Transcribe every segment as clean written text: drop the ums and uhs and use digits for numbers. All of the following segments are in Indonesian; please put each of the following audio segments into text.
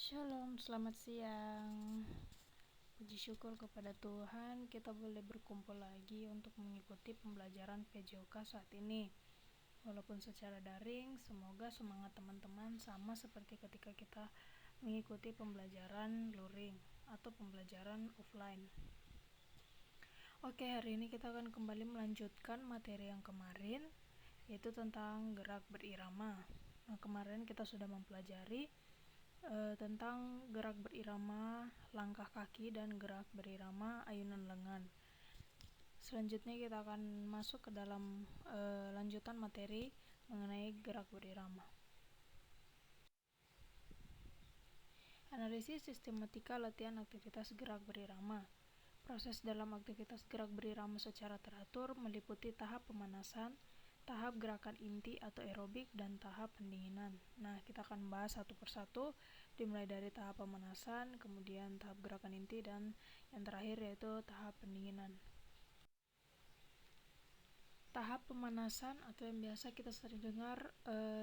Shalom, selamat siang. Puji syukur kepada Tuhan, kita boleh berkumpul lagi untuk mengikuti pembelajaran PJOK saat ini. Walaupun secara daring, semoga semangat teman-teman sama seperti ketika kita mengikuti pembelajaran luring atau pembelajaran offline. Oke, hari ini kita akan kembali melanjutkan materi yang kemarin, yaitu tentang gerak berirama. Nah, kemarin kita sudah mempelajari tentang gerak berirama langkah kaki dan gerak berirama ayunan lengan. Selanjutnya kita akan masuk ke dalam lanjutan materi mengenai gerak berirama. Analisis sistematika latihan aktivitas gerak berirama. Proses dalam aktivitas gerak berirama secara teratur meliputi tahap pemanasan, tahap gerakan inti atau aerobik, dan tahap pendinginan. Nah, kita akan bahas satu persatu, dimulai dari tahap pemanasan, kemudian tahap gerakan inti, dan yang terakhir yaitu tahap pendinginan. Tahap pemanasan atau yang biasa kita sering dengar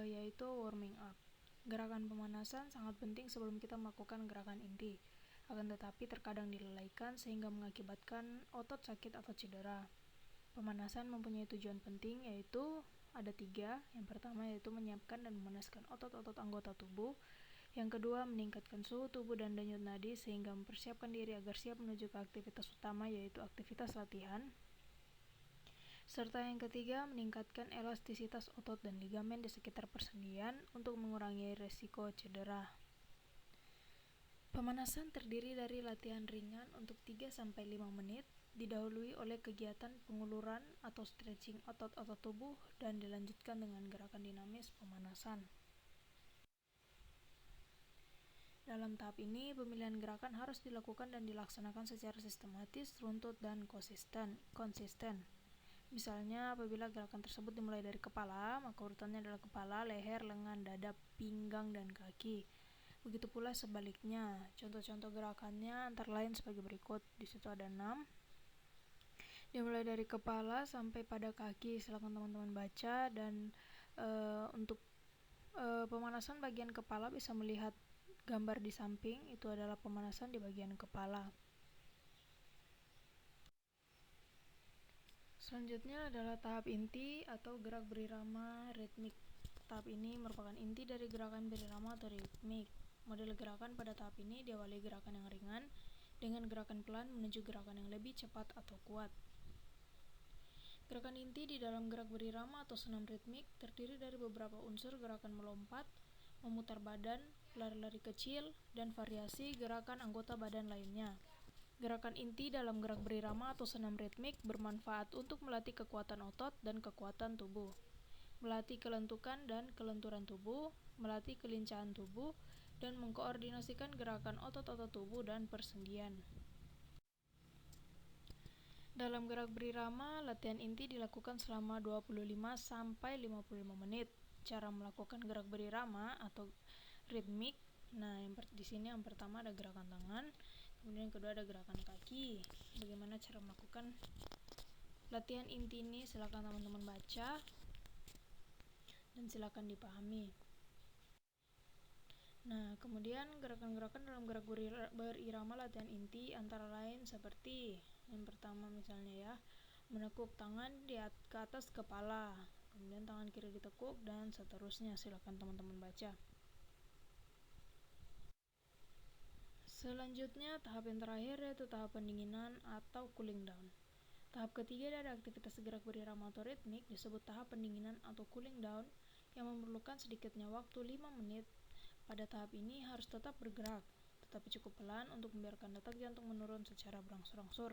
yaitu warming up. Gerakan pemanasan sangat penting sebelum kita melakukan gerakan inti, akan tetapi terkadang dilalaikan sehingga mengakibatkan otot sakit atau cedera. Pemanasan mempunyai tujuan penting, yaitu ada 3. Yang pertama yaitu menyiapkan dan memanaskan otot-otot anggota tubuh. Yang kedua, meningkatkan suhu tubuh dan denyut nadi sehingga mempersiapkan diri agar siap menuju ke aktivitas utama, yaitu aktivitas latihan. Serta yang ketiga, meningkatkan elastisitas otot dan ligamen di sekitar persendian untuk mengurangi resiko cedera. Pemanasan terdiri dari latihan ringan untuk 3-5 menit, didahului oleh kegiatan penguluran atau stretching otot-otot tubuh, dan dilanjutkan dengan gerakan dinamis pemanasan. Dalam tahap ini, pemilihan gerakan harus dilakukan dan dilaksanakan secara sistematis, runtut, dan konsisten. Misalnya, apabila gerakan tersebut dimulai dari kepala, maka urutannya adalah kepala, leher, lengan, dada, pinggang, dan kaki. Begitu pula sebaliknya. Contoh-contoh gerakannya antara lain sebagai berikut. Di situ ada 6. Dimulai dari kepala sampai pada kaki. Silakan teman-teman baca, dan untuk pemanasan bagian kepala bisa melihat gambar di samping, itu adalah pemanasan di bagian kepala. Selanjutnya adalah tahap inti atau gerak berirama ritmik. Tahap ini merupakan inti dari gerakan berirama atau ritmik. Model gerakan pada tahap ini diawali gerakan yang ringan dengan gerakan pelan menuju gerakan yang lebih cepat atau kuat. Gerakan inti di dalam gerak berirama atau senam ritmik terdiri dari beberapa unsur gerakan melompat, memutar badan, lari-lari kecil, dan variasi gerakan anggota badan lainnya. Gerakan inti dalam gerak berirama atau senam ritmik bermanfaat untuk melatih kekuatan otot dan kekuatan tubuh, melatih kelentukan dan kelenturan tubuh, melatih kelincahan tubuh, dan mengkoordinasikan gerakan otot-otot tubuh dan persendian. Dalam gerak berirama, latihan inti dilakukan selama 25-55 menit. Cara melakukan gerak berirama atau ritmik. Nah, di sini yang pertama ada gerakan tangan, kemudian yang kedua ada gerakan kaki. Bagaimana cara melakukan latihan inti ini? Silakan teman-teman baca dan silakan dipahami. Nah, kemudian gerakan-gerakan dalam gerak berirama latihan inti antara lain seperti yang pertama misalnya ya, menekuk tangan ke atas kepala, kemudian tangan kiri ditekuk, dan seterusnya. Silakan teman-teman baca. Selanjutnya, tahap yang terakhir yaitu tahap pendinginan atau cooling down. Tahap ketiga dari aktivitas gerak berirama atau ritmik disebut tahap pendinginan atau cooling down, yang memerlukan sedikitnya waktu 5 menit. Pada tahap ini harus tetap bergerak, tetapi cukup pelan untuk membiarkan detak jantung menurun secara berangsur-angsur.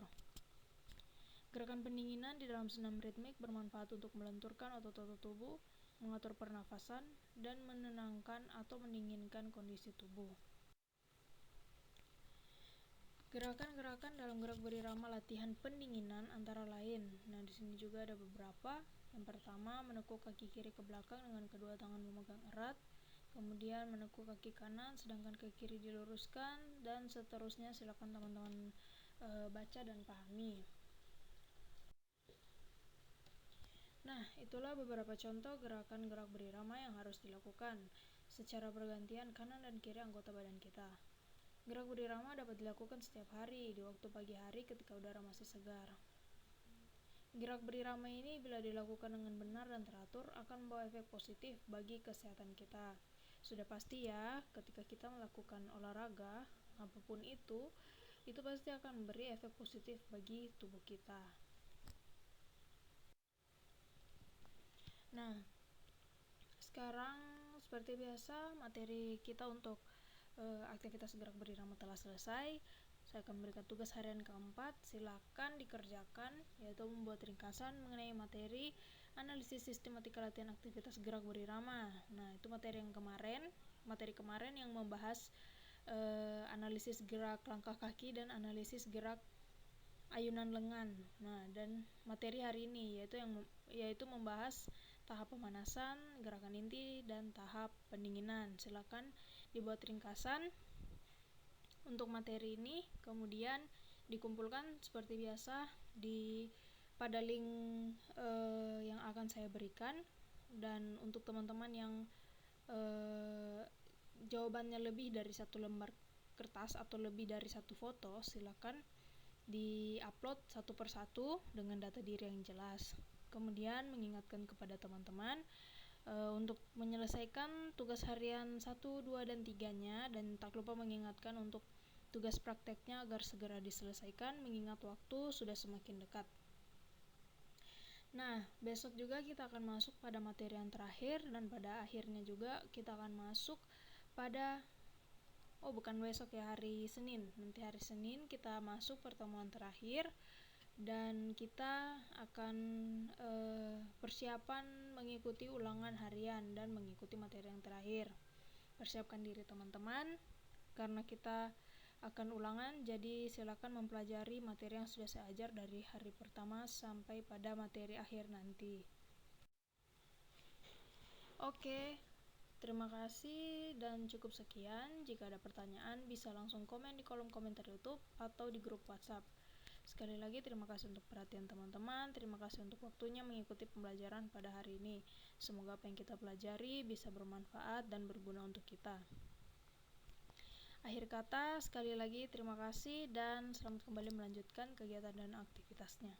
Gerakan pendinginan di dalam senam ritmik bermanfaat untuk melenturkan otot-otot tubuh, mengatur pernafasan, dan menenangkan atau mendinginkan kondisi tubuh. Gerakan-gerakan dalam gerak berirama latihan pendinginan antara lain. Nah, di sini juga ada beberapa. Yang pertama, menekuk kaki kiri ke belakang dengan kedua tangan memegang erat. Kemudian menekuk kaki kanan sedangkan kaki kiri diluruskan, dan seterusnya. Silakan teman-teman baca dan pahami. Nah, itulah beberapa contoh gerakan gerak berirama yang harus dilakukan. secara bergantian kanan dan kiri anggota badan kita. Gerak berirama dapat dilakukan setiap hari di waktu pagi hari ketika udara masih segar. Gerak berirama ini bila dilakukan dengan benar dan teratur akan membawa efek positif bagi kesehatan kita. Sudah pasti ya, ketika kita melakukan olahraga, apapun itu pasti akan memberi efek positif bagi tubuh kita. Nah, sekarang seperti biasa materi kita untuk aktivitas gerak berirama telah selesai. Saya akan memberikan tugas harian keempat, silakan dikerjakan, yaitu membuat ringkasan mengenai materi analisis sistematika latihan aktivitas gerak berirama. Nah, itu materi kemarin yang membahas analisis gerak langkah kaki dan analisis gerak ayunan lengan. Nah, dan materi hari ini yaitu membahas tahap pemanasan, gerakan inti, dan tahap pendinginan. Silakan dibuat ringkasan untuk materi ini, kemudian dikumpulkan seperti biasa pada link yang akan saya berikan. Dan untuk teman-teman yang jawabannya lebih dari satu lembar kertas atau lebih dari satu foto, silakan di-upload satu persatu dengan data diri yang jelas. Kemudian mengingatkan kepada teman-teman untuk menyelesaikan tugas harian 1, 2, dan 3-nya, dan tak lupa mengingatkan untuk tugas prakteknya agar segera diselesaikan mengingat waktu sudah semakin dekat. Nah, besok juga kita akan masuk pada materi yang terakhir, dan pada akhirnya juga kita akan masuk pada bukan besok ya, hari Senin. Nanti hari Senin kita masuk pertemuan terakhir dan kita akan persiapan mengikuti ulangan harian dan mengikuti materi yang terakhir. Persiapkan diri teman-teman karena kita akan ulangan, jadi silakan mempelajari materi yang sudah saya ajar dari hari pertama sampai pada materi akhir nanti. Oke, terima kasih dan cukup sekian. Jika ada pertanyaan bisa langsung komen di kolom komentar YouTube atau di grup WhatsApp. Sekali lagi terima kasih untuk perhatian teman-teman, terima kasih untuk waktunya mengikuti pembelajaran pada hari ini. Semoga apa yang kita pelajari bisa bermanfaat dan berguna untuk kita. Akhir kata, sekali lagi terima kasih dan selamat kembali melanjutkan kegiatan dan aktivitasnya.